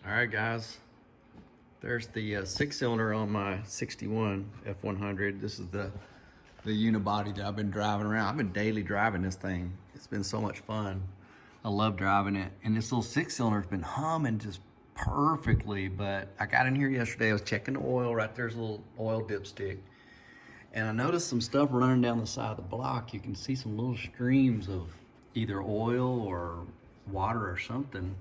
All right, guys. There's the six-cylinder on my 61 F100. This is the unibody that I've been driving around. I've been daily driving this thing. It's been so much fun. I love driving it. And this little six-cylinder's been humming just perfectly. But I got in here yesterday. I was checking the oil. Right there's a little oil dipstick. And I noticed some stuff running down the side of the block. You can see some little streams of either oil or water or something.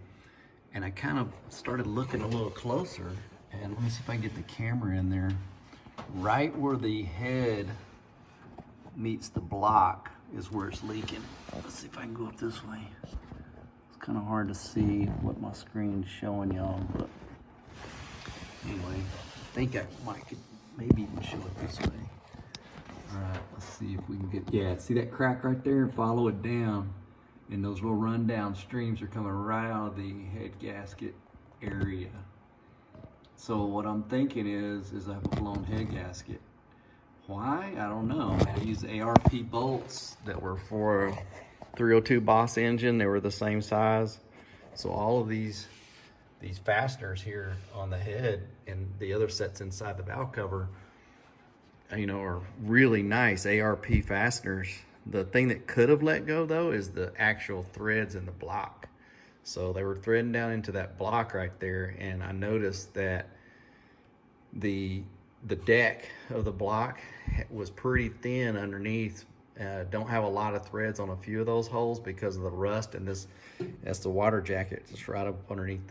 And I kind of started looking a little closer, and let me see if I can get the camera in there. Right where the head meets the block is where it's leaking. Let's see if I can go up this way. It's kind of hard to see what my screen's showing y'all, but anyway, I think I could maybe even show it this way. All right, let's see if we can get, yeah, see that crack right there, and follow it down. And those little rundown streams are coming right out of the head gasket area. So what I'm thinking is I have a blown head gasket. Why? I don't know. I used ARP bolts that were for a 302 Boss engine. They were the same size. So all of these fasteners here on the head and the other sets inside the valve cover, you know, are really nice ARP fasteners. The thing that could have let go though is the actual threads in the block. So they were threading down into that block right there, and I noticed that the deck of the block was pretty thin underneath. Don't have a lot of threads on a few of those holes because of the rust, and that's the water jacket just right up underneath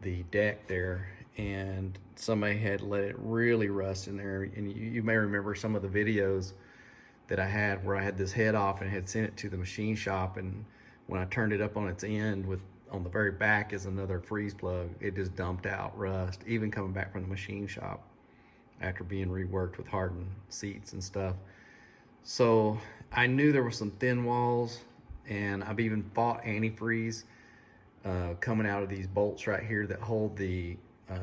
the deck there. And somebody had let it really rust in there, and you may remember some of the videos that I had where I had this head off and had sent it to the machine shop, and when I turned it up on its end, on the very back is another freeze plug, it just dumped out rust, even coming back from the machine shop after being reworked with hardened seats and stuff. So I knew there were some thin walls, and I've even bought antifreeze coming out of these bolts right here that hold the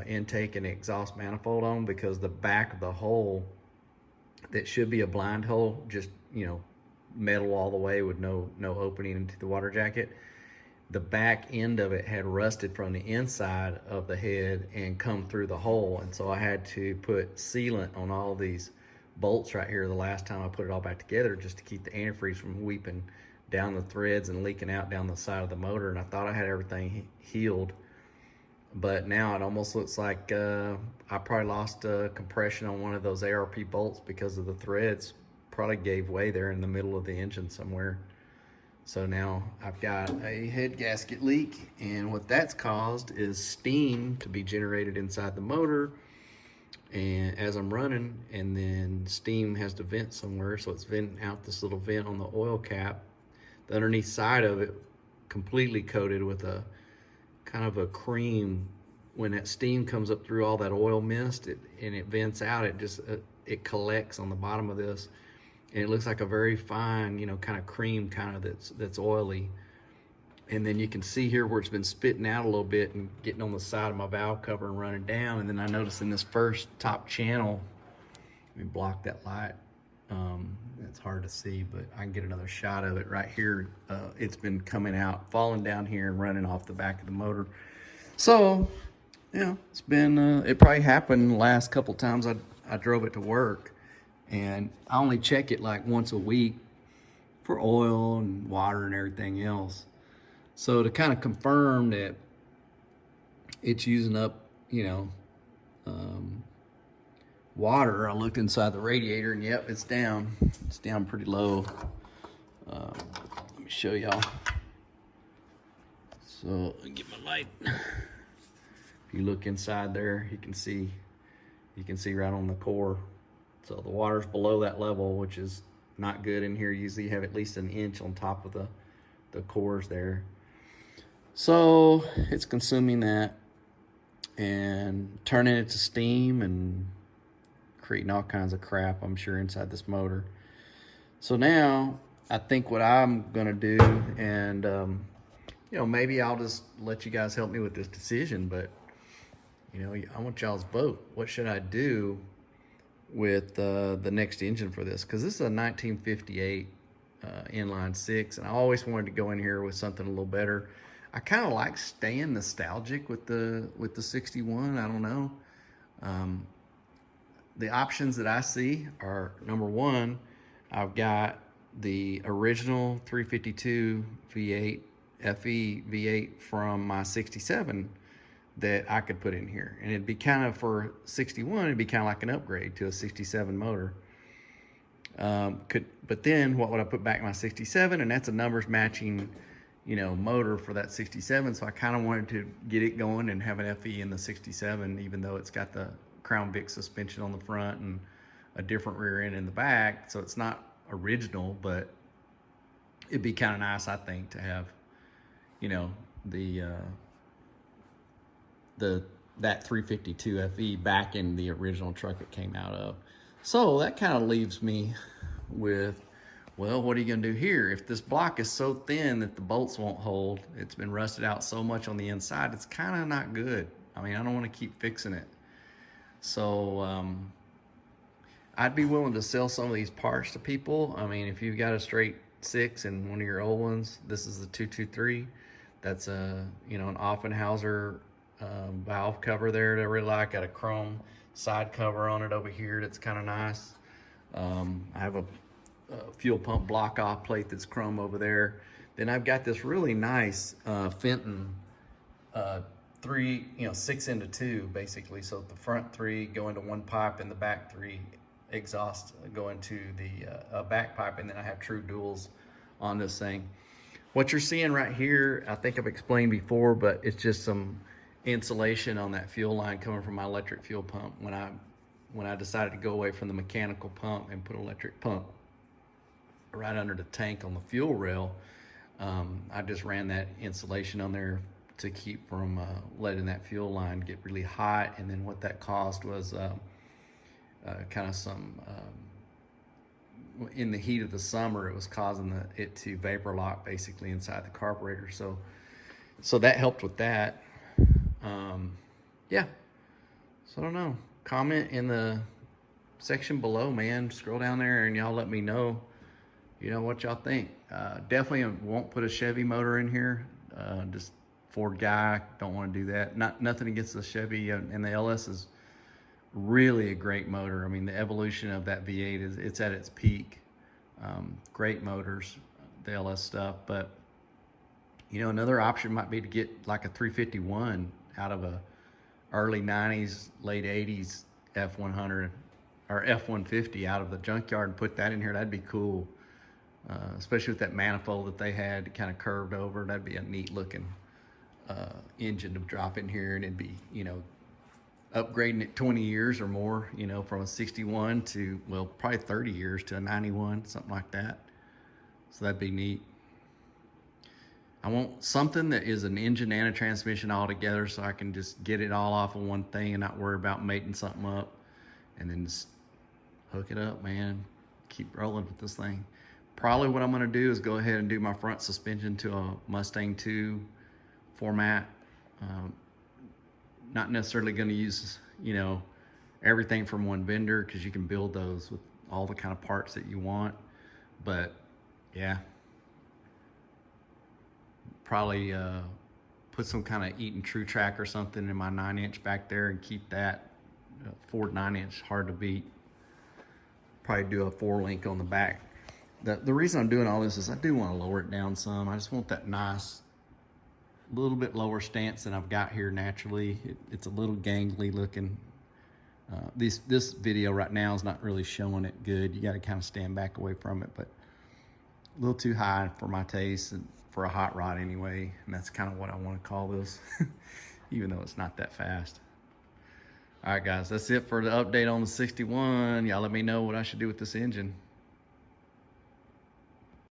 intake and exhaust manifold on, because the back of the hole that should be a blind hole, just, you know, metal all the way with no opening into the water jacket, the back end of it had rusted from the inside of the head and come through the hole. And so I had to put sealant on all these bolts right here the last time I put it all back together, just to keep the antifreeze from weeping down the threads and leaking out down the side of the motor. And I thought I had everything healed, but now it almost looks like I probably lost compression on one of those ARP bolts because of the threads probably gave way there in the middle of the engine somewhere. So now I've got a head gasket leak, and what that's caused is steam to be generated inside the motor and as I'm running, and then steam has to vent somewhere, so it's venting out this little vent on the oil cap. The underneath side of it completely coated with a kind of a cream. When that steam comes up through all that oil mist and it vents out, it collects on the bottom of this, and it looks like a very fine, you know, kind of cream, kind of that's oily. And then you can see here where it's been spitting out a little bit and getting on the side of my valve cover and running down. And then I noticed in this first top channel, let me block that light. It's hard to see, but I can get another shot of it right here. It's been coming out, falling down here and running off the back of the motor. So, yeah, it's been, it probably happened the last couple times I drove it to work, and I only check it like once a week for oil and water and everything else. So to kind of confirm that it's using up, you know, water, I looked inside the radiator, and yep, it's down. It's down pretty low. Let me show y'all. So I'll get my light. If you look inside there, you can see right on the core. So the water's below that level, which is not good in here. Usually you have at least an inch on top of the cores there. So it's consuming that and turning it to steam and creating all kinds of crap, I'm sure, inside this motor. So now I think what I'm gonna do, and you know, maybe I'll just let you guys help me with this decision, but you know, I want y'all's vote. What should I do with the next engine for this? Because this is a 1958 inline six, and I always wanted to go in here with something a little better. I kind of like staying nostalgic with the 61. I don't know. The options that I see are, number one, I've got the original 352 V8 FE V8 from my 67 that I could put in here, and it'd be kind of, for 61, it'd be kind of like an upgrade to a 67 motor. But then what would I put back in my 67? And that's a numbers matching, motor for that 67. So I kind of wanted to get it going and have an FE in the 67, even though it's got the Crown Vic suspension on the front and a different rear end in the back. So it's not original, but it'd be kind of nice, I think, to have, that 352 FE back in the original truck it came out of. So that kind of leaves me with, well, what are you gonna do here? If this block is so thin that the bolts won't hold, it's been rusted out so much on the inside, it's kind of not good. I mean, I don't want to keep fixing it. So I'd be willing to sell some of these parts to people. I mean, if you've got a straight 6 and one of your old ones, this is the 223. That's an Offenhauser valve cover there that I really like. Got a chrome side cover on it over here that's kind of nice. I have a fuel pump block off plate that's chrome over there. Then I've got this really nice Fenton 6 into 2 basically. So the front 3 go into one pipe and the back 3 exhaust go into the back pipe, and then I have true duals on this thing. What you're seeing right here, I think I've explained before, but it's just some insulation on that fuel line coming from my electric fuel pump. When I decided to go away from the mechanical pump and put an electric pump right under the tank on the fuel rail, I just ran that insulation on there to keep from letting that fuel line get really hot. And then what that caused was kind of some, in the heat of the summer, it was causing it to vapor lock basically inside the carburetor. So that helped with that. Yeah, so I don't know. Comment in the section below, man. Scroll down there and y'all let me know, what y'all think. Definitely won't put a Chevy motor in here. Just Ford guy, don't want to do that. Nothing against the Chevy, and the LS is really a great motor. I mean, the evolution of that V8 it's at its peak. Great motors, the LS stuff. But another option might be to get like a 351 out of a early 90s, late 80s F100 or F150 out of the junkyard and put that in here. That'd be cool, especially with that manifold that they had kind of curved over. That'd be a neat looking engine to drop in here, and it'd be, upgrading it 20 years or more, from a 61 to, well, probably 30 years to a 91, something like that. So that'd be neat. I want something that is an engine and a transmission all together, so I can just get it all off of one thing and not worry about mating something up, and then just hook it up, man. Keep rolling with this thing. Probably what I'm gonna do is go ahead and do my front suspension to a Mustang 2 format. Not necessarily gonna use, everything from one vendor, because you can build those with all the kind of parts that you want. But yeah, probably put some kind of Eaton True Track or something in my 9-inch back there and keep that Ford 9-inch hard to beat. Probably do a 4-link on the back. The reason I'm doing all this is I do want to lower it down some. I just want that nice little bit lower stance than I've got here naturally. It's a little gangly looking. This video right now is not really showing it good. You got to kind of stand back away from it, but a little too high for my taste and for a hot rod anyway. And that's kind of what I want to call this, even though it's not that fast. All right, guys, that's it for the update on the 61. Y'all let me know what I should do with this engine.